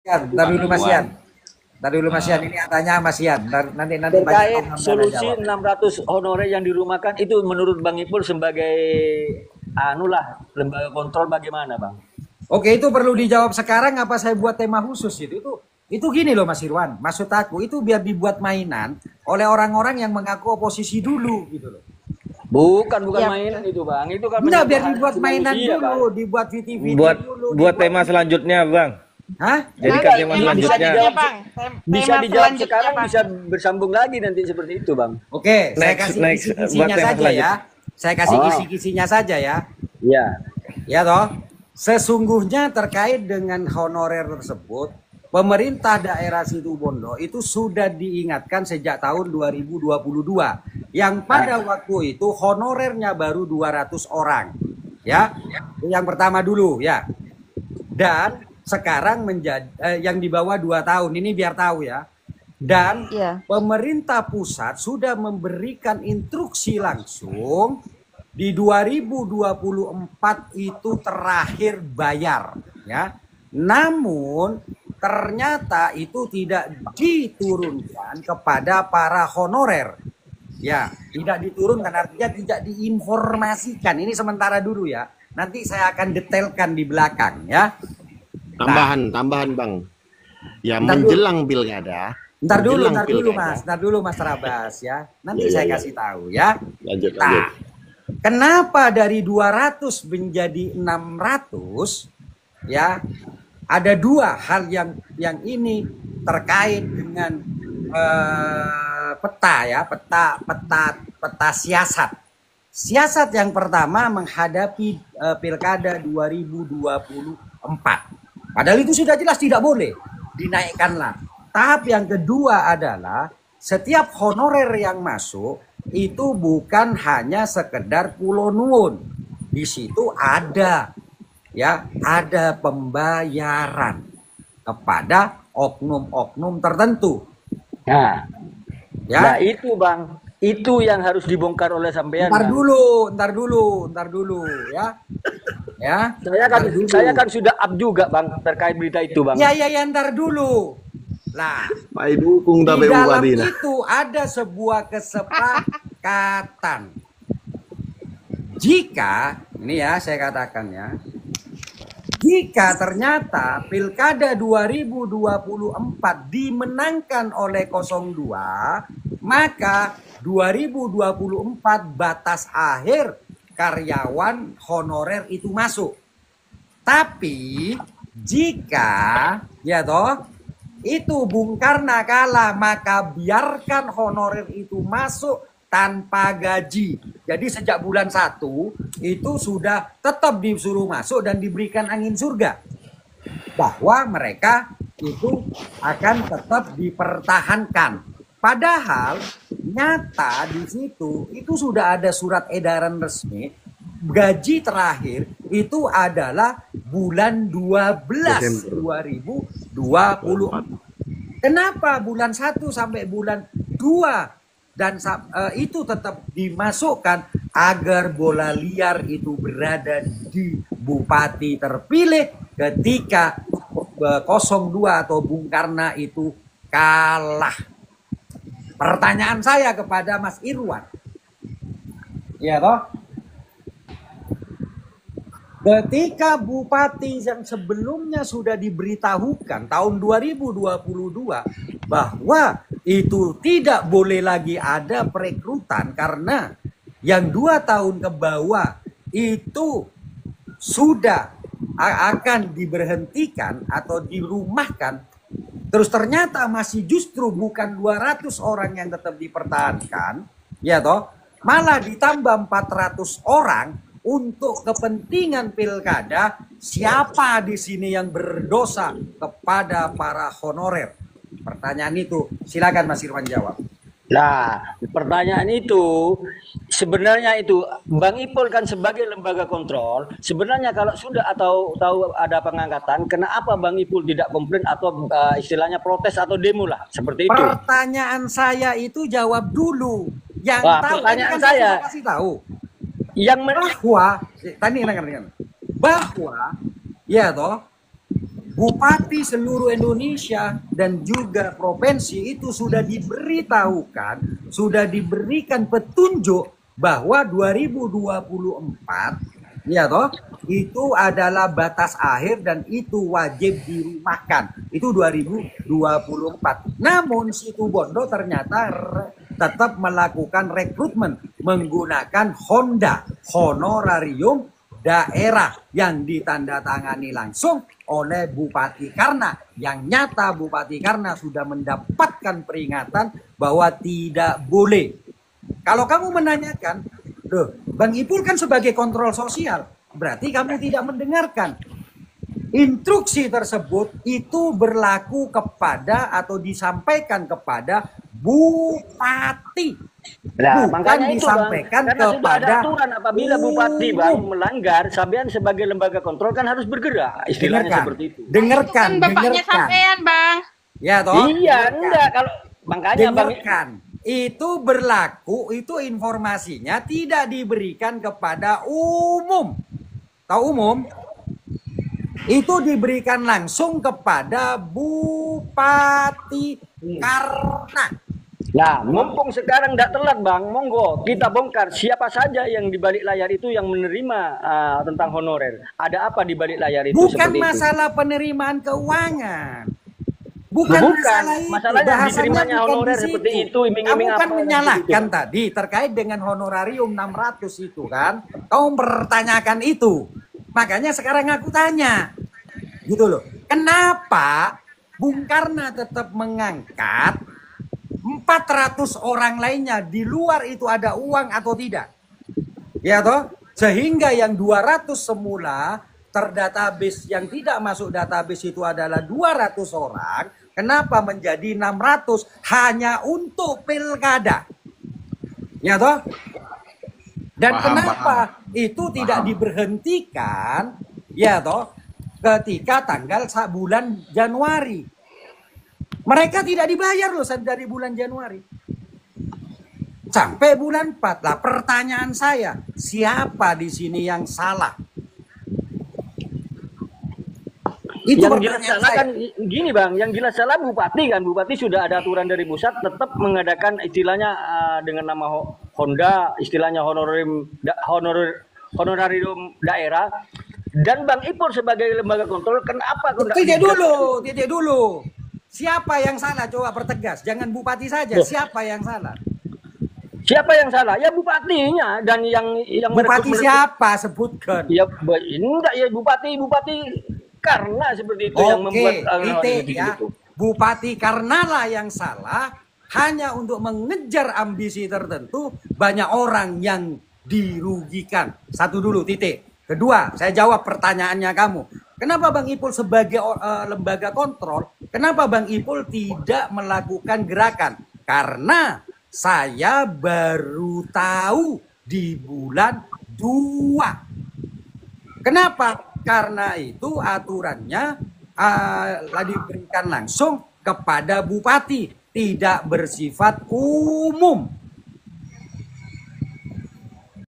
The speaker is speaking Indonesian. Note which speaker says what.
Speaker 1: Ntar dulu Mas Ian. Ntar dulu Mas Ian, ini tanya Mas Ian. Nanti
Speaker 2: terkait solusi 600 honorer yang dirumahkan itu menurut Bang Ipul sebagai lembaga kontrol bagaimana Bang?
Speaker 1: Oke, itu perlu dijawab sekarang apa saya buat tema khusus itu gini loh Mas Irwan. Maksud aku itu biar dibuat mainan oleh orang-orang yang mengaku oposisi dulu gitu loh.
Speaker 2: Bukan ya, mainan itu Bang. Itu kan
Speaker 1: enggak, biar dibuat mainan dulu, Bang. Dibuat video dulu.
Speaker 3: Buat tema selanjutnya, Bang.
Speaker 1: Hah?
Speaker 3: Jadi kan tema selanjutnya.
Speaker 2: Bisa dijawab sekarang, bisa bersambung lagi nanti seperti itu, Bang.
Speaker 1: Oke, saya kasih kisi-kisinya saja ya. Saya kasih kisi-kisinya saja ya.
Speaker 2: Iya.
Speaker 1: Ya toh. Sesungguhnya terkait dengan honorer tersebut, pemerintah daerah Situbondo itu sudah diingatkan sejak tahun 2022 yang pada waktu itu honorernya baru 200 orang. Ya. Yang pertama dulu ya. Dan sekarang menjadi yang di bawah 2 tahun ini biar tahu ya. Dan pemerintah pusat sudah memberikan instruksi langsung di 2024 itu terakhir bayar ya. Namun ternyata itu tidak diturunkan kepada para honorer. Ya, tidak diturunkan artinya tidak diinformasikan. Ini sementara dulu ya. Nanti saya akan detailkan di belakang ya.
Speaker 4: Tambahan Bang. Ya menjelang pilkada.
Speaker 1: Ntar dulu Mas Rabas ya. Nanti saya kasih tahu ya.
Speaker 4: Lanjut.
Speaker 1: Kenapa dari 200 menjadi 600 ya? Ada dua hal yang ini terkait dengan peta siasat. Siasat yang pertama menghadapi pilkada 2024. Padahal itu sudah jelas tidak boleh dinaikkanlah. Tahap yang kedua adalah setiap honorer yang masuk itu bukan hanya sekedar pulo nuwun. Di situ ada pembayaran kepada oknum-oknum tertentu.
Speaker 2: Nah itu Bang, itu yang harus dibongkar oleh sampean.
Speaker 1: Ntar dulu ya. Ya,
Speaker 2: saya kan sudah up juga Bang terkait berita itu Bang.
Speaker 1: Ya ntar dulu. Lah,
Speaker 4: dukung
Speaker 1: di dalam itu ada sebuah kesepakatan. Jika, ini ya saya katakan ya, jika ternyata pilkada 2024 dimenangkan oleh 02, maka 2024 batas akhir karyawan honorer itu masuk. Tapi jika itu Bung Karna kalah, maka biarkan honorer itu masuk tanpa gaji. Jadi sejak bulan 1 itu sudah tetap disuruh masuk dan diberikan angin surga. Bahwa mereka itu akan tetap dipertahankan. Padahal nyata di situ itu sudah ada surat edaran resmi, gaji terakhir itu adalah bulan 12 2020. Kenapa bulan 1 sampai bulan 2 dan itu tetap dimasukkan agar bola liar itu berada di bupati terpilih ketika 02 atau Bung Karna itu kalah. Pertanyaan saya kepada Mas Irwan. Ya toh? Ketika bupati yang sebelumnya sudah diberitahukan tahun 2022 bahwa itu tidak boleh lagi ada perekrutan karena yang 2 tahun ke bawah itu sudah akan diberhentikan atau dirumahkan. Terus ternyata masih justru bukan 200 orang yang tetap dipertahankan, ya toh, malah ditambah 400 orang untuk kepentingan pilkada. Siapa di sini yang berdosa kepada para honorer? Pertanyaan itu, silakan Mas Irwan jawab.
Speaker 2: Nah, pertanyaan itu sebenarnya itu Bang Ipul kan sebagai lembaga kontrol, sebenarnya kalau sudah atau tahu ada pengangkatan, kenapa Bang Ipul tidak komplain atau istilahnya protes atau demo lah seperti itu?
Speaker 1: Pertanyaan saya itu jawab dulu. Yang tahu
Speaker 2: pertanyaan
Speaker 1: kan
Speaker 2: saya
Speaker 1: kasih tahu.
Speaker 2: Yang
Speaker 1: bahwa ya toh bupati seluruh Indonesia dan juga provinsi itu sudah diberitahukan, sudah diberikan petunjuk bahwa 2024 ya toh itu adalah batas akhir dan itu wajib dirumahkan. Itu 2024. Namun Situ Bondo ternyata tetap melakukan rekrutmen menggunakan Honda honorarium daerah yang ditandatangani langsung oleh Bupati Karna, yang nyata Bupati Karna sudah mendapatkan peringatan bahwa tidak boleh. Kalau kamu menanyakan, Bang Ipul kan sebagai kontrol sosial, berarti kamu tidak mendengarkan. Instruksi tersebut itu berlaku kepada atau disampaikan kepada bupati.
Speaker 2: Nah,
Speaker 1: Bukan
Speaker 2: makanya itu Bang,
Speaker 1: disampaikan
Speaker 2: karena sudah ada
Speaker 1: kepada
Speaker 2: aturan apabila bupati Bang melanggar, sampean sebagai lembaga kontrol kan harus bergerak, istilahnya
Speaker 1: Dengarkan,
Speaker 2: seperti itu.
Speaker 1: dengarkan,
Speaker 5: Itu kan bapaknya
Speaker 1: dengarkan.
Speaker 5: sampean, Bang.
Speaker 1: Ya toh?
Speaker 2: Iya,
Speaker 1: Dengarkan.
Speaker 2: enggak kalau makanya Bang
Speaker 1: Dengarkan. Itu berlaku, itu informasinya tidak diberikan kepada umum. Tahu umum? Itu diberikan langsung kepada Bupati Karna.
Speaker 2: Nah, mumpung sekarang tidak telat Bang, monggo kita bongkar siapa saja yang di balik layar itu yang menerima tentang honorer. Ada apa di balik layar itu?
Speaker 1: Bukan
Speaker 2: seperti
Speaker 1: masalah penerimaan keuangan.
Speaker 2: itu?
Speaker 1: Bukan
Speaker 2: Bukan,
Speaker 1: masalah itu.
Speaker 2: masalahnya
Speaker 1: Bahasannya
Speaker 2: diterimanya
Speaker 1: bukan
Speaker 2: honorer
Speaker 1: di
Speaker 2: seperti
Speaker 1: situ.
Speaker 2: itu, iming-iming
Speaker 1: Kamu kan
Speaker 2: apa
Speaker 1: menyalahkan
Speaker 2: gitu.
Speaker 1: tadi terkait dengan honorarium 600 itu kan. Kamu mempertanyakan itu. Makanya sekarang aku tanya. Gitu loh. Kenapa Bung Karna tetap mengangkat 400 orang lainnya di luar itu ada uang atau tidak? Ya toh? Sehingga yang 200 semula terdatabase, yang tidak masuk database itu adalah 200 orang. Kenapa menjadi 600 hanya untuk pilkada? Ya toh? Dan kenapa itu tidak diberhentikan? Ya toh? Ketika tanggal bulan Januari. Mereka tidak dibayar loh dari bulan Januari. Sampai bulan 4. Lah pertanyaan saya, siapa di sini yang salah? Itu
Speaker 2: Yang jelas
Speaker 1: pertanyaan
Speaker 2: salah
Speaker 1: saya.
Speaker 2: kan gini Bang, yang jelas salah bupati kan. Bupati sudah ada aturan dari pusat tetap mengadakan istilahnya dengan nama Honda, istilahnya honorarium daerah. Dan Bang Ipul sebagai lembaga kontrol, kenapa kok nggak
Speaker 1: Titik dulu. Siapa yang salah? Coba pertegas. Jangan bupati saja. Siapa yang salah?
Speaker 2: Siapa yang salah? Ya bupatinya dan yang
Speaker 1: Bupati
Speaker 2: merekrut-
Speaker 1: siapa? Sebutkan.
Speaker 2: Ya enggak ya bupati karena seperti itu yang membuat
Speaker 1: titik ya.
Speaker 2: gitu.
Speaker 1: Bupati Karnalah yang salah hanya untuk mengejar ambisi tertentu, banyak orang yang dirugikan. Satu dulu titik. Kedua, saya jawab pertanyaannya kamu. Kenapa Bang Ipul sebagai lembaga kontrol, kenapa Bang Ipul tidak melakukan gerakan? Karena saya baru tahu di bulan 2. Kenapa? Karena itu aturannya diberikan langsung kepada bupati, tidak bersifat umum.